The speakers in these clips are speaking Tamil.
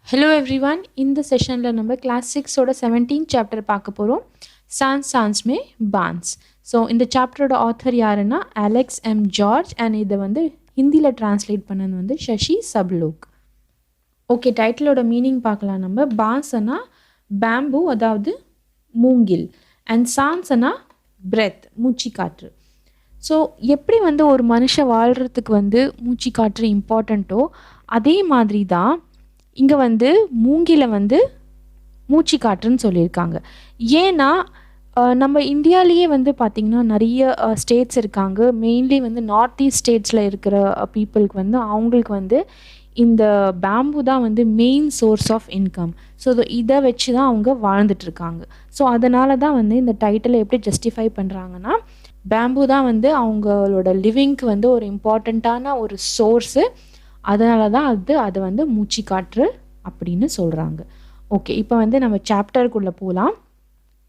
Hello everyone. இந்த செஷனில் நம்ம கிளாஸ் 6ஓட 17th சாப்டர் பார்க்க போகிறோம். சான்ஸ் சான்ஸ் மே பான்ஸ். ஸோ இந்த சாப்டரோட ஆத்தர் யாருன்னா அலெக்ஸ் எம் ஜார்ஜ் அண்ட் இதை வந்து ஹிந்தியில் டிரான்ஸ்லேட் பண்ணது வந்து சசி சப்லோக். ஓகே, டைட்டிலோட மீனிங் பார்க்கலாம் நம்ம. பான்ஸ்னா பேம்பு, அதாவது மூங்கில், அண்ட் சான்ஸ்னா பிரெத், மூச்சு காற்று. ஸோ எப்படி வந்து ஒரு மனுஷன் வாழ்கிறதுக்கு வந்து மூச்சு காற்று இம்பார்ட்டண்ட்டோ அதே மாதிரி தான் இங்கே வந்து மூங்கில வந்து மூச்சு காற்றுன்னு சொல்லியிருக்காங்க. ஏன்னா நம்ம இந்தியாவிலேயே வந்து பார்த்திங்கன்னா நிறைய ஸ்டேட்ஸ் இருக்காங்க. மெயின்லி வந்து நார்த் ஈஸ்ட் ஸ்டேட்ஸில் இருக்கிற பீப்புளுக்கு வந்து அவங்களுக்கு வந்து இந்த பேம்பு தான் வந்து main source of income. So இதை வச்சு தான் அவங்க வாழ்ந்துட்டுருக்காங்க. ஸோ அதனால தான் வந்து இந்த டைட்டிலை எப்படி ஜஸ்டிஃபை பண்ணுறாங்கன்னா, பேம்பு தான் வந்து அவங்களோட லிவிங்க்கு வந்து ஒரு இம்பார்ட்டண்ட்டான ஒரு சோர்ஸு. அதனால தான் அது வந்து மூச்சு காற்று அப்படின்னு சொல்கிறாங்க. ஓகே, இப்போ வந்து நம்ம சாப்டருக்குள்ளே போகலாம்.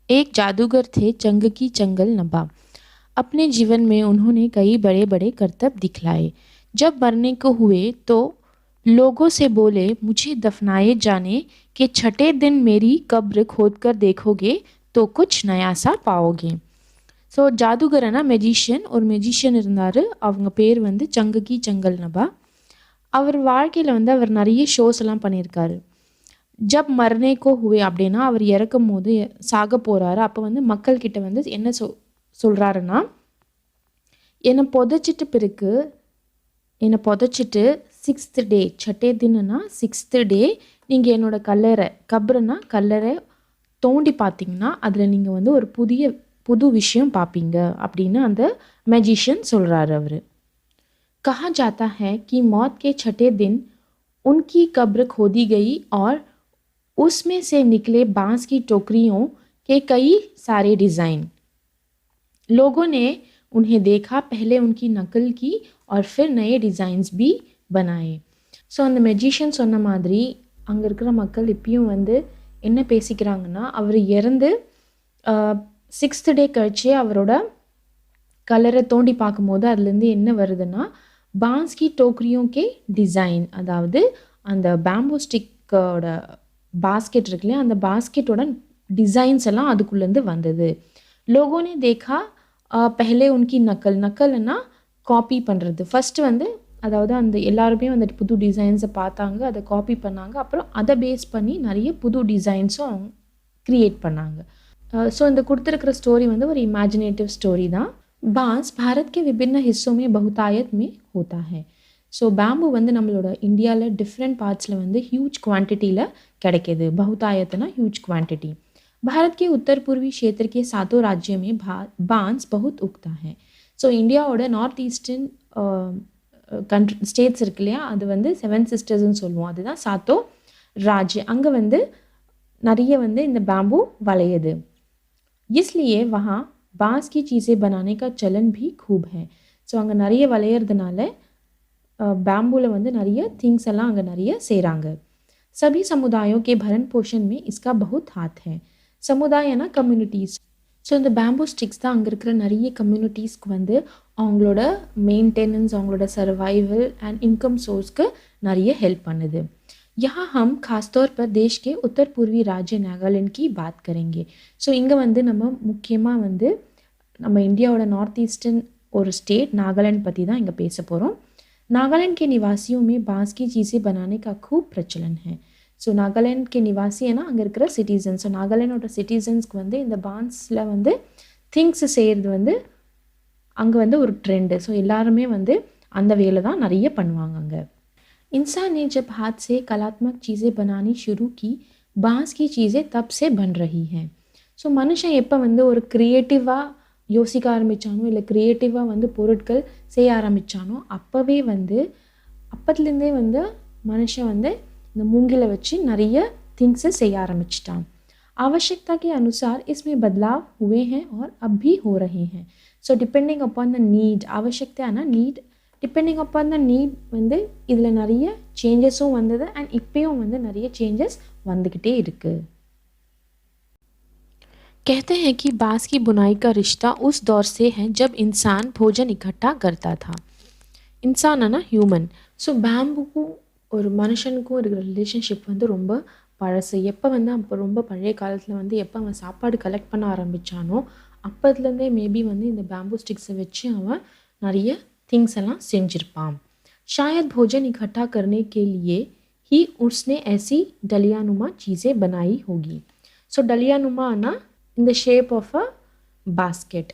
एक जादूगर थे चंग की चंगल नवाब. अपने जीवन में उन्होंने कई बड़े बड़े करतब दिखलाए. जब मरने को हुए तो लोगों से बोले, मुझे दफनाए जाने के छठे दिन मेरी कब्र खोद कर देखोगे तो कुछ नया सा पाओगे. ஸோ ஜாதுகரனா மெஜிஷியன், ஒரு மெஜிஷியன் இருந்தார். அவங்க பேர் வந்து சங்ககி செங்கல் நபா. அவர் வாழ்க்கையில் வந்து அவர் நிறைய ஷோஸ் எல்லாம் பண்ணியிருக்காரு. ஜப் மர்னேக்கோ ஹுவே அப்படின்னா அவர் இறக்கும் போது சாக போகிறாரு. அப்போ வந்து மக்கள்கிட்ட வந்து என்ன சொல்கிறாருன்னா, என்னை புதைச்சிட்டு 6th டே, சட்டே தின்னா 6th டே நீங்கள் என்னோட கல்லறை தோண்டி பார்த்தீங்கன்னா அதில் நீங்கள் வந்து ஒரு புது விஷயம் பார்ப்பீங்க அப்படின்னு அந்த மேஜிஷியன் சொல்கிறாரு. அவர் कहा जाता है कि मौत के छठे दिन उनकी कब्र खोदी गई और उसमें से निकले बांस की टोकरियों के कई सारे डिज़ाइन. लोगों ने उन्हें देखा, पहले उनकी नकल की और फिर नए डिज़ाइंस भी बनाए. ஸோ அந்த மெஜிஷியன் சொன்ன மாதிரி அங்கே இருக்கிற மக்கள் இப்பயும் வந்து என்ன பேசிக்கிறாங்கன்னா, அவர் இறந்து 6th டே கழிச்சு அவரோட கல்லறை தோண்டி பார்க்கும்போது அதுலேருந்து என்ன வருதுன்னா, பான்ஸ்கி டோக்ரியோக்கே டிசைன், அதாவது அந்த பேம்போ ஸ்டிக்கோட பாஸ்கெட் இருக்கு இல்லையா, அந்த பாஸ்கெட்டோட டிசைன்ஸ் எல்லாம் அதுக்குள்ளேருந்து வந்தது. லோகோனே தேக்கா பெஹலே உன்கி நக்கல்னா காப்பி பண்ணுறது. ஃபஸ்ட்டு வந்து அதாவது அந்த எல்லாருமே வந்துட்டு புது டிசைன்ஸை பார்த்தாங்க, அதை காப்பி பண்ணாங்க. அப்புறம் அதை பேஸ் பண்ணி நிறைய புது டிசைன்ஸும் அவங்க க்ரியேட் பண்ணாங்க. ஸோ இந்த கொடுத்துருக்கிற ஸ்டோரி வந்து ஒரு இமேஜினேட்டிவ் ஸ்டோரி தான். बांस भारत के विभिन्न हिस्सों में बहुतायत में होता है. ஸோ பேம்பு வந்து நம்மளோட இந்தியாவில் டிஃப்ரெண்ட் பார்ட்ஸில் வந்து ஹியூஜ் குவான்டிட்டியில் கிடைக்கிது. बहुतायतना ह्यूज क्वांटिटी. भारत के उत्तर पूर्वी क्षेत्र के 7 राज्यों में बांस बहुत उगता है. ஸோ இந்தியாவோட நார்த் ஈஸ்டர்ன் ஸ்டேட்ஸ் இருக்கு இல்லையா, அது வந்து 7 சிஸ்டர்ஸ்ன்னு சொல்லுவோம். அதுதான் 7 ராஜ்ய. அங்கே வந்து நிறைய வந்து இந்த பேம்பு வளையுது. इसलिए वहाँ बांस की चीज़ें बनाने का चलन भी खूब है. ஸோ அங்கே நிறைய விளையிறதுனால பேம்பூவில் வந்து நிறைய திங்ஸ் எல்லாம் அங்கே நிறைய செய்கிறாங்க. सभी समुदायों के भरण पोषण में इसका बहुत हाथ है. சமுதாயனா கம்யூனிட்டிஸ். ஸோ இந்த பேம்பூ ஸ்டிக்ஸ் தான் அங்கே இருக்கிற நிறைய கம்யூனிட்டிஸ்க்கு வந்து அவங்களோட மெயின்டெனன்ஸ், அவங்களோட சர்வைவல் அண்ட் இன்கம் சோர்ஸ்க்கு நிறைய ஹெல்ப் பண்ணுது. यहाँ हम खासतौर पर देश के उत्तर पूर्वी राज्य नागालैंड की बात करेंगे. ஸோ இங்கே வந்து நம்ம முக்கியமாக வந்து நம்ம இந்தியாவோட நார்த் ஈஸ்டர்ன் ஒரு ஸ்டேட் நாகாலैंड பற்றி தான் இங்கே பேச போகிறோம். नागालैंड के निवासियों में बांस की चीज़ें बनाने का खूब प्रचलन है. ஸோ नागालैंड के निवासीனா அங்கே இருக்கிற சிட்டிசன்ஸ். ஸோ நாகாலैंडோட சிட்டிசன்ஸ்க்கு வந்து இந்த பான்ஸில் வந்து திங்ஸ் செய்கிறது வந்து அங்கே வந்து ஒரு ட்ரெண்டு. ஸோ எல்லாருமே வந்து அந்த வேலை தான் நிறைய பண்ணுவாங்க அங்கே. इंसान ने जब हाथ से कलात्मक चीज़ें बनानी शुरू की, बांस की चीज़ें तब से बन रही हैं. ஸோ மனுஷன் எப்போ வந்து ஒரு க்ரியேட்டிவாக யோசிக்க ஆரம்பித்தானோ, இல்லை க்ரியேட்டிவாக வந்து பொருட்கள் செய்ய ஆரம்பித்தானோ, அப்பத்துலேருந்தே வந்து மனுஷன் வந்து இந்த மூங்கில வச்சு நிறைய திங்ஸை செய்ய ஆரம்பிச்சிட்டான். आवश्यकता के अनुसार इसमें बदलाव हुए हैं और अब भी हो रहे हैं. So depending upon the need, आवश्यकताना need, depending upon the need வந்து இதில் நிறைய சேஞ்சஸும் வந்தது அண்ட் இப்போயும் வந்து நிறைய சேஞ்சஸ் வந்துக்கிட்டே இருக்குது. कहते हैं कि बांस की बुनाई का रिश्ता उस दौर से है जब इंसान भोजन इकट्ठा करता था. इंसान है ना ह्यूमन. ஸோ பேம்பு ஒரு மனுஷனுக்கும் இருக்கிற ரிலேஷன்ஷிப் வந்து ரொம்ப பழசு. எப்போ வந்து அப்போ ரொம்ப பழைய காலத்தில் வந்து எப்போ அவன் சாப்பாடு கலெக்ட் பண்ண ஆரம்பித்தானோ அப்போதுலேருந்தே மேபி வந்து இந்த பேம்பூ ஸ்டிக்ஸை வச்சு அவன் நிறைய திங்ஸ் எல்லாம் செஞ்சுருப்பான். शायद भोजन इकट्ठा करने के लिए ही उसने ऐसी डलियानुमा चीज़ें बनाई होगी. ஸோ டலியானுமானா இந்த shape of a basket.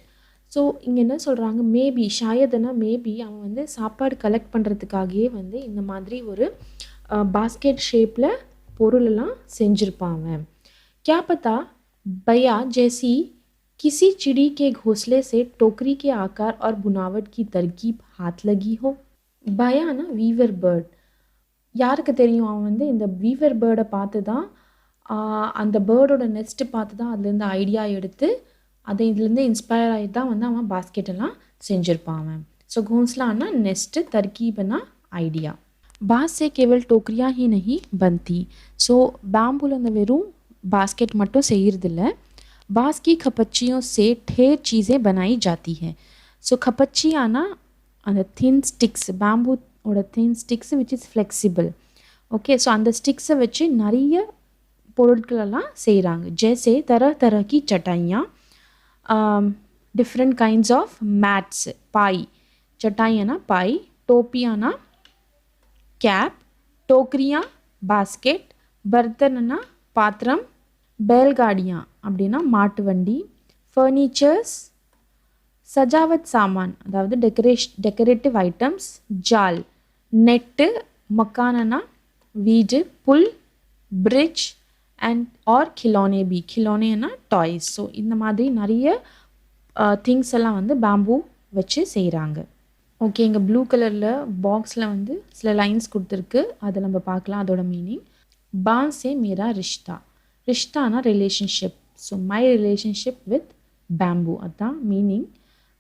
So இங்கே என்ன சொல்கிறாங்க, மேபி ஷாயதுனா மேபி அவன் வந்து சாப்பாடு கலெக்ட் பண்ணுறதுக்காகவே வந்து இந்த மாதிரி ஒரு பாஸ்கெட் ஷேப்பில் பொருளெல்லாம் செஞ்சுருப்பான் அவன். क्या पता बया जैसी किसी चिड़ी के घोंसले से टोकरी के आकार और बुनावट की तरकीब हाथ लगी हो. Bayana viewer bird. யாருக்கு தெரியும், அவன் வந்து இந்த வீவர் பேர்டை பார்த்து தான் அந்த பேர்டோட நெஸ்ட்டு பார்த்து தான் அதுலேருந்து ஐடியா எடுத்து அதை இதுலேருந்து இன்ஸ்பயர் ஆகி தான் வந்து அவன் பாஸ்கெட்டெல்லாம் செஞ்சுருப்பான் அவன். ஸோ घोंसलाना नेस्ट तरकीबना आइडिया. बांस से केवल टोकरियाँ ही नहीं बनती. ஸோ பேம்பூல அந்த வெறும் பாஸ்கெட் மட்டும் செய்கிறதில்ல, बांस की खपच्चियों से ढेर चीज़ें बनाई जाती हैं. ஸோ खपच्चियाना அந்த தின் ஸ்டிக்ஸ், பேம்பூவோட thin sticks which is flexible. Okay, so அந்த ஸ்டிக்ஸை வச்சு நிறைய பொருட்களெல்லாம் செய்கிறாங்க. ஜெய்சே तरह तरह की चटाइयाँ, डिफरेंट काइंड्स ऑफ मैट्स, पाई, चटाइयाना पाई, टोपियाना कैप, टोकरियाँ बास्केट, बर्तनना பாத்திரம், बैलगाड़ियाँ அப்படின்னா மாட்டு வண்டி, ஃபர்னிச்சர்ஸ், சஜாவத் சாமான் அதாவது டெக்கரேட்டிவ் ஐட்டம்ஸ், ஜால் நெட்டு, மக்கானனா வீடு, புல், பிரிட்ஜ் அண்ட் ஆர் கிலோனே பி, கிலோனேனா டாய்ஸ். ஸோ இந்த மாதிரி நிறைய திங்ஸ் எல்லாம் வந்து பேம்பூ வச்சு செய்கிறாங்க. ஓகே, இங்கே ப்ளூ கலரில் பாக்ஸில் வந்து சில லைன்ஸ் கொடுத்துருக்கு, அதை நம்ம பார்க்கலாம் அதோட மீனிங். बांस से मेरा रिश्ता, रिश्ताना relationship, so my relationship with bamboo, अதான் மீனிங்.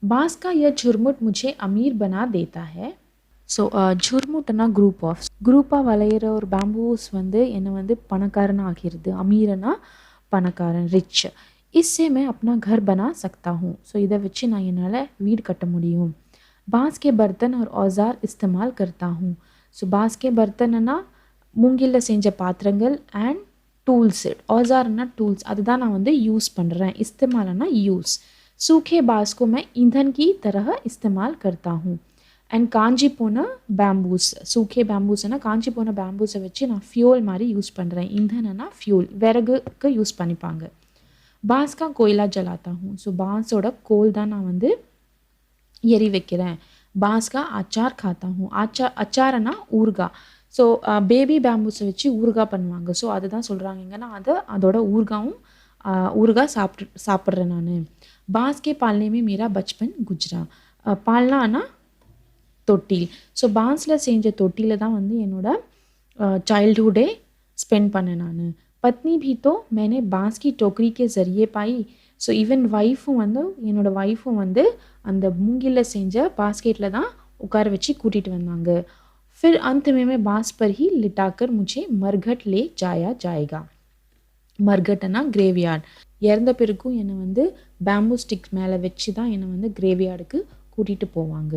बांस का यह झुरमुट मुझे अमीर बना देता है. ஸோ ஜுர்முட்னா குரூப்பாக வளையிற ஒரு பேம்பூஸ் வந்து என்னை வந்து பணக்காரன் ஆகிறது. அமீரனா பணக்காரன், ரிச். इससे मैं अपना घर बना सकता हूँ. ஸோ இதை வச்சு நான் என்னால் வீடு கட்ட முடியும். बांस के बर्तन और औजार इस्तेमाल करता हूँ. ஸோ बांस के बर्तनना மூங்கிலில் செஞ்ச பாத்திரங்கள் அண்ட் டூல்ஸு, औजारना टूल्स, அதுதான் நான் வந்து யூஸ் பண்ணுறேன். इस्तेमालना यूज़. सूखे बांस को मैं ईंधन की तरह इस्तेमाल करता हूँ. அண்ட் காஞ்சி போன பேம்பூஸ், சூக்கே பேம்பூஸ்னா காஞ்சி போன பேம்பூஸை வச்சு நான் ஃபியூல் மாதிரி யூஸ் பண்ணுறேன். இந்தனா ஃபியூல், விறகுக்கு யூஸ் பண்ணிப்பாங்க. बांस का कोयला जलाता हूँ. ஸோ பான்ஸோட கோல் தான் நான் வந்து எரி வைக்கிறேன். बांस का अचार खाता हूँ. அச்சாரனா ஊறுகாய். ஸோ பேபி பேம்பூஸை வச்சு ஊறுகாய் பண்ணுவாங்க. ஸோ அதுதான் சொல்கிறாங்க இங்கன்னா அதோட ஊறுகாய் சாப்பிட்றேன் நான். बांस के पालने में मेरा बचपन गुजरा. पालना தொட்டில். ஸோ பான்ஸில் செஞ்ச தொட்டியில் தான் வந்து என்னோடய चाइल्डहुडे स्पेंड பண்ணேன் நான். पत्नी भी तो मैंने बांस की टोकरी के ज़रिए पाई. ஸோ ஈவன் என்னோடய ஒய்ஃபும் வந்து அந்த மூங்கிலில் செஞ்ச பாஸ்கெட்டில் தான் உட்கார வச்சு கூட்டிகிட்டு வந்தாங்க. फिर अंत में मैं बांस पर ही लिटाकर मुझे मरघट ले जाया जाएगा. மர்கட்னா கிரேவியார்ட். இறந்த பிறகும் என்னை வந்து பேம்பூ ஸ்டிக் மேலே வச்சு தான் என்னை வந்து கிரேவியார்டுக்கு கூட்டிகிட்டு போவாங்க.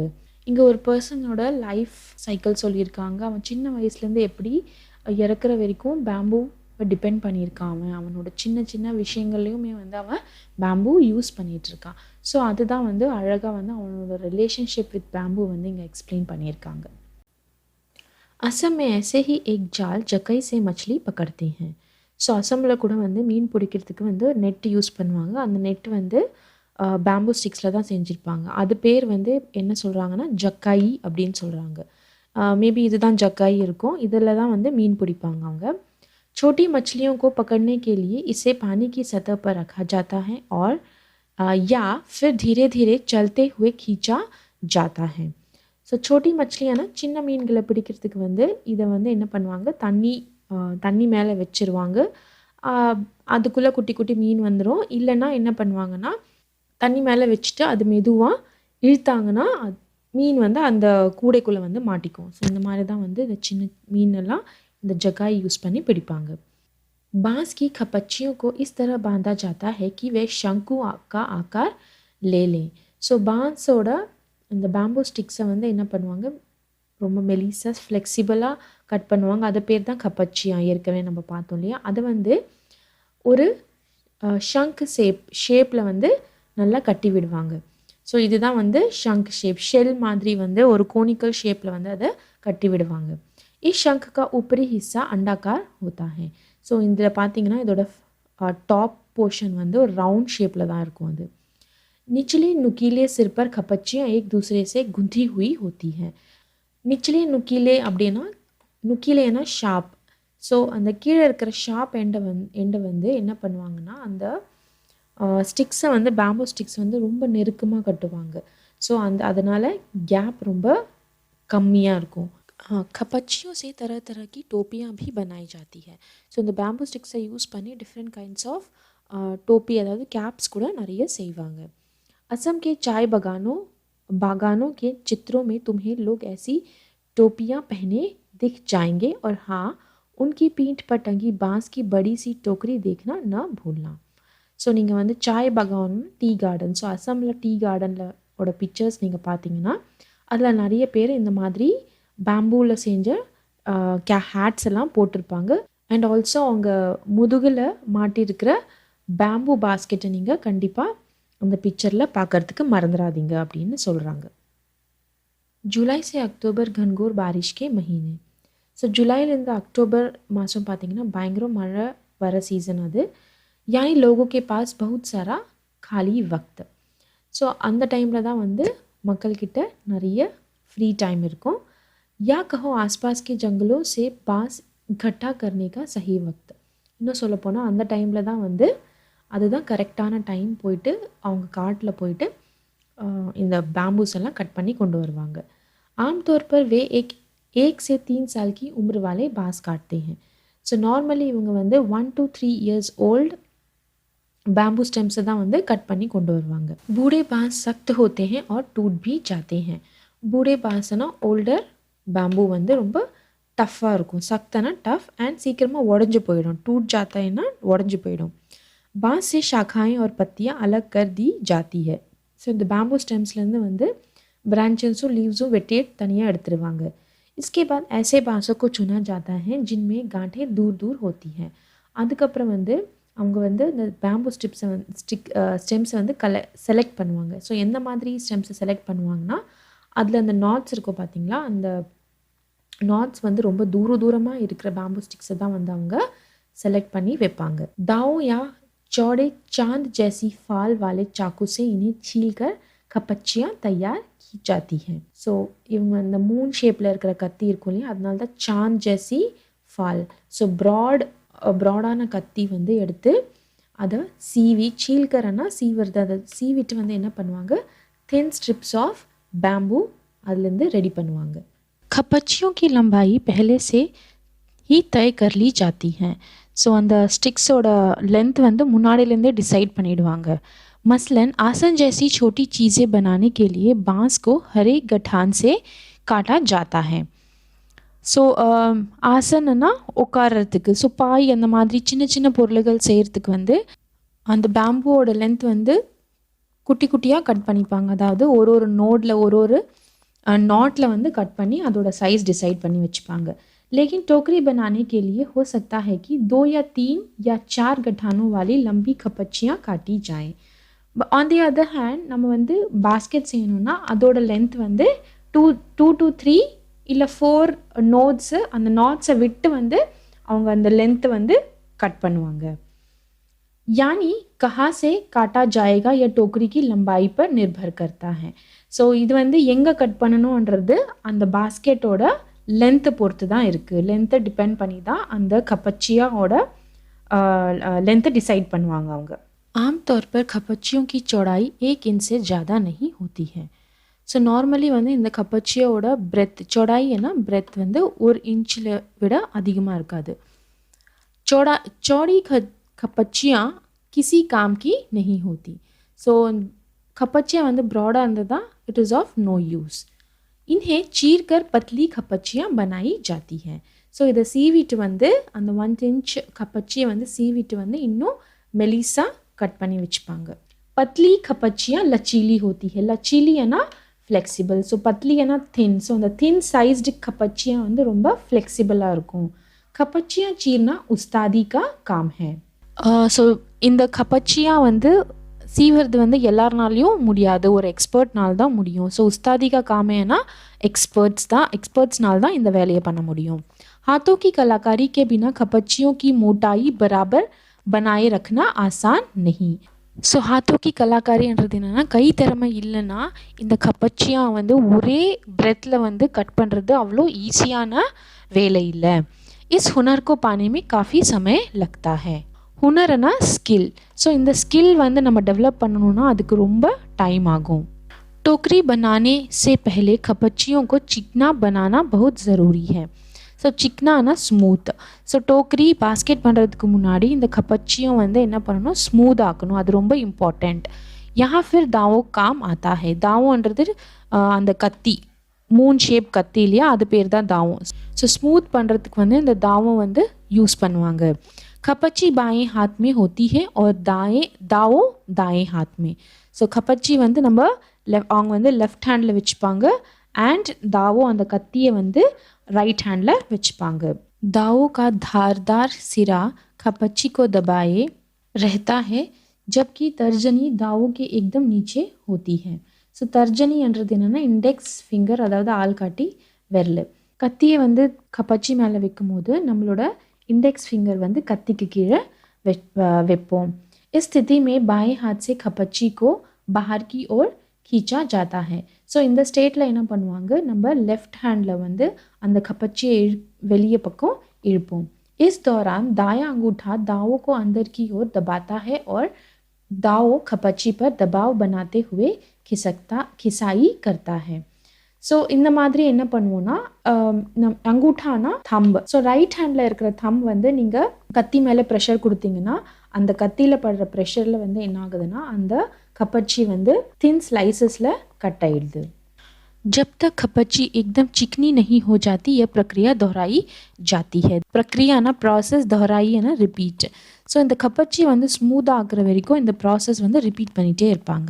இங்கே ஒரு பர்சனோட லைஃப் சைக்கிள் சொல்லியிருக்காங்க. அவன் சின்ன வயசுலேருந்து எப்படி இறக்குற வரைக்கும் பேம்பூவை டிபெண்ட் பண்ணியிருக்கான். அவனோட சின்ன சின்ன விஷயங்கள்லையுமே வந்து அவன் பேம்பூ யூஸ் பண்ணிகிட்ருக்கான். ஸோ அதுதான் வந்து அழகாக வந்து அவனோட ரிலேஷன்ஷிப் வித் பேம்பூ வந்து இங்கே எக்ஸ்பிளைன் பண்ணியிருக்காங்க. असम में ऐसे ही एक जाल जकई से मछली पकड़ते हैं. ஸோ அசமில் கூட வந்து மீன் பிடிக்கிறதுக்கு வந்து நெட் யூஸ் பண்ணுவாங்க. அந்த நெட் வந்து பேம்பூ ஸ்டிக்ஸில் தான் செஞ்சுருப்பாங்க. அது பேர் வந்து என்ன சொல்கிறாங்கன்னா ஜக்காய் அப்படின்னு சொல்கிறாங்க. மேபி இதுதான் ஜக்காய் இருக்கும். இதில் தான் வந்து மீன் பிடிப்பாங்க அவங்க. छोटी मछलियों को पकड़ने के लिए इसे पानी की सतह पर रखा जाता है और या फिर धीरे धीरे चलते हुए खींचा जाता है. ஸோ छोटी மச்சிலியானா சின்ன மீன்களை பிடிக்கிறதுக்கு வந்து இதை வந்து என்ன பண்ணுவாங்க, தண்ணி மேலே வச்சுருவாங்க. அதுக்குள்ளே குட்டி குட்டி மீன் வந்துடும். இல்லைன்னா என்ன பண்ணுவாங்கன்னா தண்ணி மேலே வச்சுட்டு அது மெதுவாக இழுத்தாங்கன்னா மீன் வந்து அந்த கூடைக்குள்ளே வந்து மாட்டிக்கும். ஸோ இந்த மாதிரி தான் வந்து இந்த சின்ன மீனெல்லாம் இந்த ஜக்காய் யூஸ் பண்ணி பிடிப்பாங்க. बांस की खपच्चियों को इस तरह बांधा जाता है कि वे शंकु का आकार ले लें. ஸோ பான்ஸோட இந்த பேம்பூ ஸ்டிக்ஸை வந்து என்ன பண்ணுவாங்க, ரொம்ப மெலிசா ஃப்ளெக்சிபிளாக கட் பண்ணுவாங்க. அது பேர் தான் கப்பச்சியா. ஏற்கனவே நம்ம பார்த்தோம் இல்லையா? அதை வந்து ஒரு ஷங்க் ஷேப்பில் வந்து நல்லா கட்டி விடுவாங்க. ஸோ இதுதான் வந்து ஷங்க் ஷேப். ஷெல் மாதிரி வந்து ஒரு கோனிக்கல் ஷேப்பில் வந்து அதை கட்டி விடுவாங்க. इस शंख का ऊपरी हिस्सा अंडाकार होता है. ஸோ இதில் பார்த்தீங்கன்னா இதோட டாப் போर्शन வந்து ஒரு ரவுண்ட் ஷேப்பில் தான் இருக்கும். அது निचले नुकीले सिर पर खपच्चियाँ एक दूसरे से गुंथी हुई होती हैं. நிச்சலே நுக்கீலே அப்படின்னா நுக்கீலேனா ஷார்ப். ஸோ அந்த கீழே இருக்கிற ஷார்ப் எண்டை வந்து என்ன பண்ணுவாங்கன்னா அந்த ஸ்டிக்ஸை வந்து பேம்போ ஸ்டிக்ஸ் வந்து ரொம்ப நெருக்கமாக கட்டுவாங்க. ஸோ அதனால் கேப் ரொம்ப கம்மியாக இருக்கும். खपच्चियों से तरह तरह की टोपियाँ भी बनाई जाती है. ஸோ இந்த பேம்போ ஸ்டிக்ஸை யூஸ் பண்ணி டிஃப்ரெண்ட் கைண்ட்ஸ் ஆஃப் टोपी அதாவது கேப்ஸ் கூட நிறைய செய்வாங்க. असम के चाय बागानों के चित्रों में तुम्हें लोग ऐसी टोपियाँ पहने दिख जाएंगे और हाँ, उनकी पीठ पर टंगी बांस की बड़ी सी टोकरी देखना न भूलना. ஸோ நீங்கள் வந்து Sai Bagan tea garden, so அசாமில் டீ கார்டனில் ஓட பிக்சர்ஸ் நீங்கள் பார்த்தீங்கன்னா அதில் நிறைய பேர் இந்த மாதிரி பேம்பூவில் செஞ்ச ஹேட்ஸ் எல்லாம் போட்டிருப்பாங்க. அண்ட் ஆல்சோ அவங்க முதுகில் மாட்டியிருக்கிற பேம்பூ பாஸ்கெட்டை நீங்கள் கண்டிப்பாக அந்த பிக்சரில் பார்க்குறதுக்கு மறந்துடாதீங்க அப்படின்னு சொல்கிறாங்க. जुलाई से अक्टूबर घनघोर बारिश के महीने. ஸோ ஜூலைலேருந்து அக்டோபர் மாதம் பார்த்திங்கன்னா பயங்கர மழை வர சீசன் அது. यानी लोगों के पास बहुत सारा खाली वक्त. ஸோ அந்த டைமில் தான் வந்து மக்கள்கிட்ட நிறைய ஃப்ரீ டைம் இருக்கும். या कहो आसपास के जंगलों से बांस इकट्ठा करने का सही वक्त. இன்னும் சொல்லப்போனால் அந்த டைமில் தான் வந்து அதுதான் கரெக்டான டைம் போயிட்டு அவங்க காட்டில் போயிட்டு இந்த பேம்பூஸ் எல்லாம் கட் பண்ணி கொண்டு வருவாங்க. आमतौर पर वे एक से 3 साल की उम्र वाले बांस काटते हैं. ஸோ நார்மலி இவங்க வந்து 1 to 3 years old பேம்பூ ஸ்டெம்ஸை தான் வந்து கட் பண்ணி கொண்டு வருவாங்க. बूढ़े बांस सख्त होते हैं और टूट भी जाते हैं. बूढ़े बांसனா ஓல்டர் பேம்பூ வந்து ரொம்ப டஃப்பாக இருக்கும். சக்தனா டஃப் அண்ட் சீக்கிரமாக உடஞ்சி போயிடும். டூட் ஜாத்தாயின்னா உடஞ்சி போயிடும். बांस से शाखाएं और पत्तियां अलग कर दी जाती है. ஸோ இந்த பேம்பூ ஸ்டெம்ஸ்லேருந்து வந்து ब्रांचेसों लीव्सों वेटे तनिया எடுத்துருவாங்க. इसके बाद ऐसे बांसों को चुना जाता है जिनमें गांठें दूर दूर होती हैं. அதுக்கப்புறம் வந்து அவங்க வந்து இந்த பேம்பூ ஸ்டெம்ஸை வந்து செலக்ட் பண்ணுவாங்க. ஸோ எந்த மாதிரி ஸ்டெம்ஸை செலக்ட் பண்ணுவாங்கன்னா அதில் அந்த நாட்ஸ் இருக்கும் பார்த்தீங்களா, அந்த நாட்ஸ் வந்து ரொம்ப தூரமாக இருக்கிற பேம்பூ ஸ்டிக்ஸை தான் வந்து அவங்க செலக்ட் பண்ணி வைப்பாங்க. दाव या चौड़े चांद जैसी फाल वाले चाकू से इन्हें छीलकर खपच्चियाँ तैयार की जाती हैं. ஸோ இவங்க இந்த மூன் ஷேப்பில் இருக்கிற கத்தி இருக்கும் இல்லையா, அதனால தான் சாந்த் ஜெசி ஃபால். ஸோ ப்ராடான கத்தி வந்து எடுத்து அதை சீவி, சீல்கரன்னா சீவுறது, அதை சீவிட்டு வந்து என்ன பண்ணுவாங்க, थिन स्ट्रिप्स ऑफ बैम्बू அதுலேருந்து ரெடி பண்ணுவாங்க. खपच्चियों की लंबाई पहले से ही तय कर ली जाती हैं. ஸோ அந்த ஸ்டிக்ஸோட லென்த் வந்து முன்னாடியிலேருந்தே டிசைட் பண்ணிடுவாங்க. मसलन आसन जैसी छोटी चीज़ें बनाने के लिए बांस को हरे गठान से काटा जाता है. ஸோ ஆசன்னா உட்காரத்துக்கு, ஸோ பாய் அந்த மாதிரி சின்ன சின்ன பொருள்கள் செய்கிறதுக்கு வந்து அந்த பேம்புவோட லென்த் வந்து குட்டி குட்டியாக கட் பண்ணிப்பாங்க. அதாவது ஒரு நோடில் ஒரு நாட்டில் வந்து கட் பண்ணி அதோட சைஸ் டிசைட் பண்ணி வச்சுப்பாங்க. लेकिन टोकरी बनाने के लिए हो सकता है कि 2 या 3 या 4 गठानों वाली लंबी खपच्चियाँ काटी जाएँ. ஆன் தி அதர் ஹேண்ட் நம்ம வந்து பாஸ்கெட் செய்யணும்னா அதோட லென்த் வந்து 2 to 3 இல்லை 4 நோட்ஸு, அந்த நாட்ஸை விட்டு வந்து அவங்க அந்த லென்த்தை வந்து கட் பண்ணுவாங்க. यानी कहाँ से काटा जाएगा या टोकरी की लंबाई पर निर्भर करता है. ஸோ இது வந்து எங்கே கட் பண்ணணுன்றது அந்த பாஸ்கெட்டோட லென்த்தை பொறுத்து தான் இருக்குது. லென்த்தை டிபெண்ட் பண்ணி தான் அந்த கப்பச்சியாவோட லென்த்தை डिसाइड பண்ணுவாங்க அவங்க. आमतौर पर खपच्चियों की चौड़ाई 1 इंच से ज़्यादा नहीं होती है. ஸோ நார்மலி வந்து இந்த கப்பச்சியோட பிரெத், चौड़ाईனா பிரெத் வந்து 1 इंचिல் விட அதிகமாக இருக்காது. चौड़ी खपच्चियाँ किसी काम की नहीं होती. ஸோ खपच्चियाँ வந்து ப்ராடாக இருந்ததா it is of no use. इन्हें चीर कर पतली खपच्चियाँ बनाई जाती हैं. ஸோ இதை சீவிட்டு வந்து அந்த 1 इंच கப்பச்சியை வந்து சீவிட்டு வந்து இன்னும் மெலிசா கட் பண்ணி வச்சுப்பாங்க. पतली खपच्चियाँ लचीली होती है. लचीली है ना ஃப்ளெக்சிபிள். ஸோ பத்லினா தின். ஸோ அந்த தின் சைஸ்டு கப்பச்சியா வந்து ரொம்ப ஃப்ளெக்சிபிளாக இருக்கும். கப்பச்சியா சீர்னா உஸ்தாதி கா காம் ஹே. ஸோ இந்த கப்பச்சியா வந்து சீவுறது வந்து எல்லாருனாலையும் முடியாது, ஒரு எக்ஸ்பர்ட்னால தான் முடியும். ஸோ உஸ்தாதி கா காம் ஹேனா எக்ஸ்பர்ட்ஸ்னால தான் இந்த வேலையை பண்ண முடியும். हाथों की कलाकारी के बिना कपच्चियों की मोटाई बराबर बनाए रखना आसान नहीं. ஸோ ஹாத்தோக்கி கலாக்காரின்றது என்னென்னா கை திறமை இல்லைன்னா இந்த கப்பச்சியா வந்து ஒரே பிரெத்தில் வந்து கட் பண்ணுறது அவ்வளோ ஈஸியான வேலை இல்லை. இஸ் ஹுனர் கோ பானே में काफ़ी समय लगता है. ஹுனர்னா ஸ்கில். ஸோ இந்த ஸ்கில் வந்து நம்ம டெவலப் பண்ணணுன்னா அதுக்கு ரொம்ப டைம் ஆகும். टोकरी बनाने से पहले कपच्चियों को चिकना बनाना बहुत ज़रूरी है. ஸோ சிக்னானா ஸ்மூத். ஸோ டோக்கரி பாஸ்கெட் பண்ணுறதுக்கு முன்னாடி இந்த கப்பச்சியும் வந்து என்ன பண்ணணும், ஸ்மூத் ஆக்கணும். அது ரொம்ப இம்பார்ட்டண்ட். யஹா ஃபிர் தாவோ காம் ஆத்தா ஹே. தாவோன்றது அந்த கத்தி, மூன் ஷேப் கத்தி இல்லையா, அது பேர் தான் தாவம். ஸோ ஸ்மூத் பண்ணுறதுக்கு வந்து இந்த தாவம் வந்து யூஸ் பண்ணுவாங்க. கப்பச்சி பாயே ஹாத் மே ஹோத்தி ஹே और தாவோ தாயே ஹாத் மே. ஸோ கப்பச்சி வந்து நம்ம அவங்க வந்து லெஃப்ட் ஹேண்டில் வச்சுப்பாங்க அண்ட் தாவோ அந்த கத்தியை வந்து राइट हैंड वचपांग. दावों का धारदार सिरा खपच्ची को दबाए रहता है जबकि तर्जनी दावों के एकदम नीचे होती है. ஸோ தர்ஜனி என்றது என்னென்னா இண்டெக்ஸ் ஃபிங்கர், அதாவது ஆள்காட்டி விரல். கத்தியை வந்து கப்பச்சி மேலே வைக்கும் போது நம்மளோட இண்டெக்ஸ் ஃபிங்கர் வந்து கத்திக்கு கீழே வைப்போம். इस स्थिति में बाएं हाथ से खपच्ची को बाहर की ओर खींचा जाता है. ஸோ இந்த ஸ்டேட்டில் என்ன பண்ணுவாங்க, நம்ம லெஃப்ட் ஹேண்டில் வந்து அந்த கப்பச்சியை வெளியே பக்கம் இழுப்போம். इस दौरान दायां अंगूठा दावों को अंदर की ओर दबाता है और दाव खपच्ची पर दबाव बनाते हुए खिसाई करता है. ஸோ இந்த மாதிரி என்ன பண்ணுவோன்னா, அங்கூட்டானா தம்பு. ஸோ ரைட் ஹேண்டில் இருக்கிற தம் வந்து நீங்கள் கத்தி மேலே ப்ரெஷர் கொடுத்தீங்கன்னா அந்த கத்தியில் படுற ப்ரெஷரில் வந்து என்ன ஆகுதுன்னா அந்த கப்பச்சி வந்து थिन स्लाइसेसல कट आइடுது. जब तक खपच्ची एकदम चिकनी नहीं हो जाती यह प्रक्रिया दोहराई जाती है. प्रक्रिया ना ப்ராசஸ், दोहराई ना ரிப்பீட். ஸோ இந்த கப்பச்சி வந்து ஸ்மூத்தாக ஆக்குற வரைக்கும் இந்த ப்ராசஸ் வந்து ரிப்பீட் பண்ணிகிட்டே இருப்பாங்க.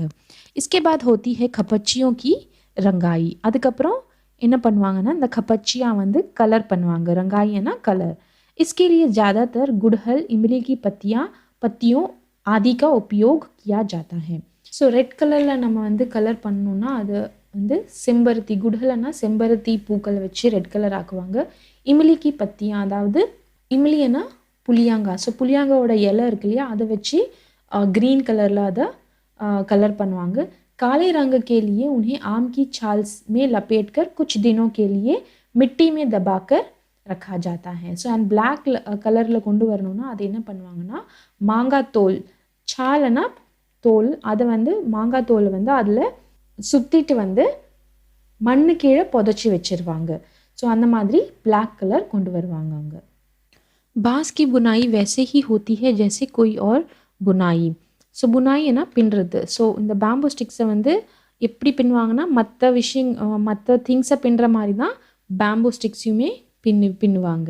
इसके बाद होती है खपच्चियों की रंगाई. அதுக்கப்புறம் என்ன பண்ணுவாங்கன்னா இந்த கப்பச்சியா வந்து கலர் பண்ணுவாங்க. रंगाईனா கலர். इसके लिए ज़्यादातर गुड़हल, इमली की पत्तियों आदि का उपयोग किया जाता है. ஸோ ரெட் கலரில் நம்ம வந்து கலர் பண்ணணுன்னா அது வந்து செம்பருத்தி, குடலன்னா செம்பருத்தி பூக்களை வச்சு ரெட் கலர் ஆக்குவாங்க. இமிலிக்கு பத்தியா, அதாவது இமிலியனா புளியாங்காய். ஸோ புளியாங்காவோட இலை இருக்கு இல்லையா, அதை வச்சு க்ரீன் கலரில் அதை கலர் பண்ணுவாங்க. काले रंग के लिए उन्हें आम की छाल में लपेटकर कुछ दिनों के लिए मिट्टी में दबाकर रखा जाता है. ஸோ அண்ட் பிளாக் கலரில் கொண்டு வரணும்னா அது என்ன பண்ணுவாங்கன்னா மாங்காய் தோல், சால்னா தோல், அதை வந்து மாங்காய் தோலை வந்து அதில் சுற்றிட்டு வந்து மண்ணு கீழே புதைச்சி வச்சிருவாங்க. ஸோ அந்த மாதிரி பிளாக் கலர் கொண்டு வருவாங்க அவங்க. बांस की बुनाई वैसे ही होती है जैसे कोई और बुनाई. ஸோ புனாயினா பின்னுறது. ஸோ இந்த பேம்பு ஸ்டிக்ஸை வந்து எப்படி பின்னுவாங்கன்னா மற்ற திங்ஸை பின்னுற மாதிரி தான் பேம்பு ஸ்டிக்ஸையுமே பின்னுவாங்க.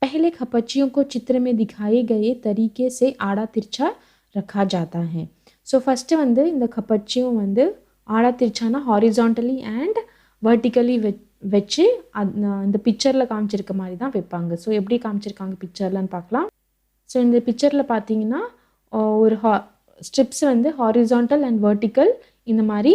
पहले खपच्चियों को चित्र में दिखाए गए तरीके से आड़ा तिरछा रखा जाता है. ஸோ ஃபஸ்ட்டு வந்து இந்த கப்பச்சியும் வந்து ஆடா திரிச்சானா ஹாரிசான்டலி அண்ட் வெர்டிக்கலி வச்சு இந்த பிக்சரில் காமிச்சிருக்க மாதிரி தான் வைப்பாங்க. ஸோ எப்படி காமிச்சிருக்காங்க பிக்சர்லன்னு பார்க்கலாம். ஸோ இந்த பிக்சரில் பார்த்தீங்கன்னா ஒரு ஸ்ட்ரிப்ஸ் வந்து ஹாரிசான்டல் அண்ட் வெர்டிக்கல் இந்த மாதிரி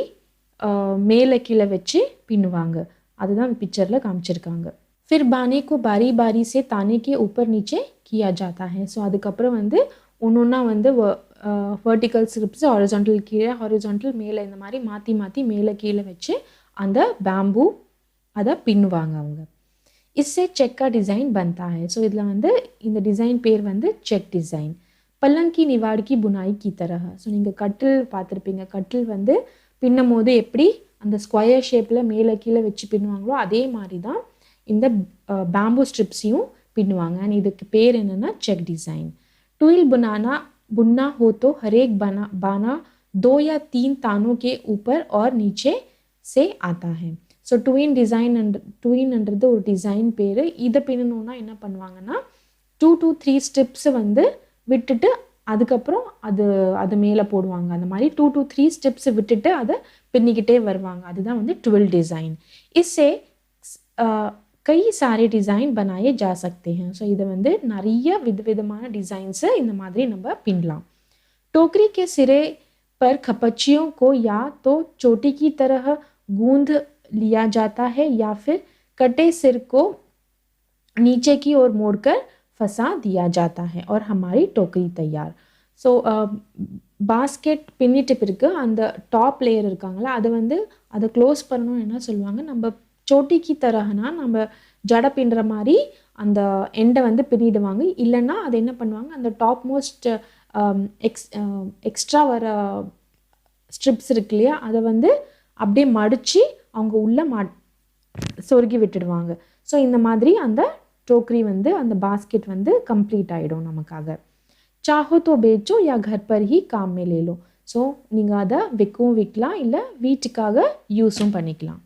மேலே கீழே வச்சு பின்னுவாங்க. அதுதான் இந்த பிக்சரில் காமிச்சிருக்காங்க. फिर बाने को बारी बारी से ताने के ऊपर नीचे किया जाता है. ஸோ அதுக்கப்புறம் வந்து ஒன்றா வந்து வெர்டிக்கல் ஸ்ட்ரிப்ஸ் ஹாரிசான்டல் கீழே, ஹாரிசான்டல் மேலே, இந்த மாதிரி மாற்றி மாற்றி மேலே கீழே வச்சு அந்த பேம்பு அதை பின்னுவாங்க அவங்க. इससे चेक का डिज़ाइन बनता है. ஸோ இதில் வந்து இந்த டிசைன் பேர் வந்து செக் டிசைன். पलंग की निवाड़ की बुनाई की तरह. ஸோ நீங்கள் கட்டில் பார்த்துருப்பீங்க. கட்டில் வந்து பின்னும் போது எப்படி அந்த ஸ்கொயர் ஷேப்பில் மேலே கீழே வச்சு பின்னுவாங்களோ அதே மாதிரி தான் இந்த பேம்பு ஸ்ட்ரிப்ஸையும் பின்னுவாங்க. அண்ட் இதுக்கு பேர் என்னென்னா செக் டிசைன். टूल बुनना हो तो हर एक बाना 2 या 3 तानों के ऊपर और नीचे से आता है. ஸோ ட்வின்ன்றது ஒரு டிசைன் பேர். இதை பின்னணுன்னா என்ன பண்ணுவாங்கன்னா 2 to 3 ஸ்டெப்ஸை வந்து விட்டுட்டு அதுக்கப்புறம் அது மேலே போடுவாங்க. அந்த மாதிரி 2 to 3 ஸ்டெப்ஸ் விட்டுட்டு அதை பின்னிக்கிட்டே வருவாங்க. அதுதான் வந்து ட்வில் டிசைன். इससे कई सारे डिज़ाइन बनाए जा सकते हैं. ஸோ இதை வந்து நிறைய விதவிதமான டிசைன்ஸு இந்த மாதிரி நம்ம பின்னலாம். टोकरी के सिरे पर खपच्चियों को या तो चोटी की तरह गूंद लिया जाता है या फिर कटे सिर को नीचे की ओर मोड़कर फंसा दिया जाता है और हमारी टोकरी तैयार. ஸோ பாஸ்கெட் பின்னிட்டு பிறகு அந்த டாப் லேயர் இருக்காங்களா அதை வந்து அதை க்ளோஸ் பண்ணணும். என்ன சொல்லுவாங்க, நம்ம சோட்டிக்கு தரகனா நம்ம ஜடை பின்னுற மாதிரி அந்த எண்டை வந்து பின்னிடுவாங்க. இல்லைன்னா அதை என்ன பண்ணுவாங்க, அந்த டாப் மோஸ்ட் எக்ஸ்ட்ரா வர ஸ்ட்ரிப்ஸ் இருக்கு இல்லையா, அதை வந்து அப்படியே மடித்து அவங்க உள்ளே சொருகி விட்டுடுவாங்க. ஸோ இந்த மாதிரி அந்த டோக்கரி வந்து அந்த பாஸ்கெட் வந்து கம்ப்ளீட் ஆகிடும் நமக்காக. चाहो तो बेचो या घर पर ही काम में ले लो. ஸோ நீங்கள் அதை விற்கவும் விற்கலாம், இல்லை வீட்டுக்காக யூஸும் பண்ணிக்கலாம்.